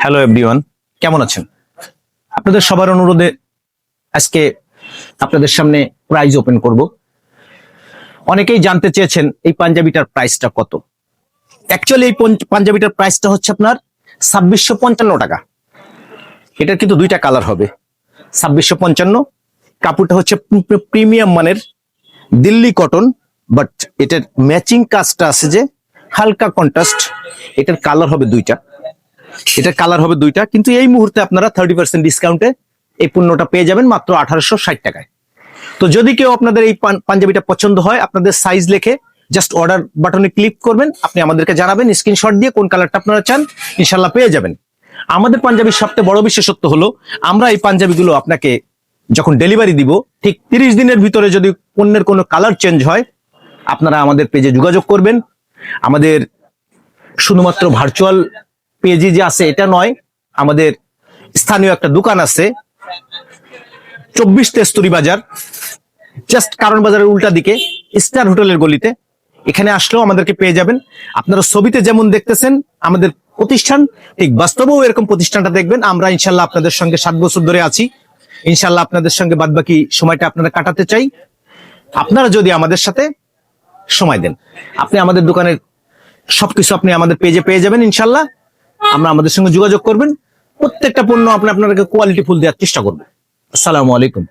Hello everyone, কেমন আছেন? আপনাদের সবার অনুরোধে আজকে আপনাদের সামনে প্রাইজ ওপেন করব। অনেকেই জানতে চেয়েছেন এই পাঞ্জাবিটার প্রাইসটা কত। অ্যাকচুয়ালি এই পাঞ্জাবিটার প্রাইসটা হচ্ছে আপনার 2655 টাকা। এটার কিন্তু দুইটা কালার হবে। 2655, কাপড়টা হচ্ছে প্রিমিয়াম মানের দিল্লি কটন, বাট এটার ম্যাচিং কাজটা আছে যে হালকা কন্ট্রাস্ট। এটার কালার হবে দুইটা, কিন্তু এই মুহূর্তে আপনারা 30% ডিসকাউন্টে এই পণ্যটা পেয়ে যাবেন মাত্র 1860 টাকায়। তো যদি কেউ আপনাদের এই পাঞ্জাবিটা পছন্দ হয়, আপনাদের সাইজ লিখে জাস্ট অর্ডার বাটনে ক্লিক করবেন, আপনি আমাদেরকে জানাবেন স্ক্রিনশট দিয়ে কোন কালারটা আপনারা চান, ইনশাল্লাহ পেয়ে যাবেন। আমাদের পাঞ্জাবির সবচেয়ে বড় বিশেষত্ব হলো আমরা এই পাঞ্জাবিগুলো আপনাকে যখন ডেলিভারি দিব, ঠিক 30 দিনের ভিতরে যদি পণ্যের কোনো কালার চেঞ্জ হয়, আপনারা আমাদের পেজে যোগাযোগ করবেন। আমাদের শুধুমাত্র ভার্চুয়াল পেজে যে আছে এটা নয়, আমাদের স্থানীয় একটা দোকান আছে 24 তেস্তুরি বাজার, জাস্ট কারণ বাজারের উল্টা দিকে স্টার হোটেলের গলিতে। এখানে আসলেও আমাদেরকে পেয়ে যাবেন। আপনারা ছবিতে যেমন দেখতেছেন আমাদের প্রতিষ্ঠান, ঠিক বাস্তবেও এরকম প্রতিষ্ঠানটা দেখবেন। আমরা ইনশাল্লাহ আপনাদের সঙ্গে 7 বছর ধরে আছি। ইনশাল্লাহ আপনাদের সঙ্গে বাদবাকি সময়টা আপনারা কাটাতে চাই। আপনারা যদি আমাদের সাথে সময় দেন, আপনি আমাদের দোকানের সবকিছু আপনি আমাদের পেজে পেয়ে যাবেন ইনশাল্লাহ। আমরা আমাদের সঙ্গে যোগাযোগ করবেন, প্রত্যেকটা পণ্য আপনাদেরকে কোয়ালিটি ফুল দেওয়ার চেষ্টা করবো। আসসালামু আলাইকুম।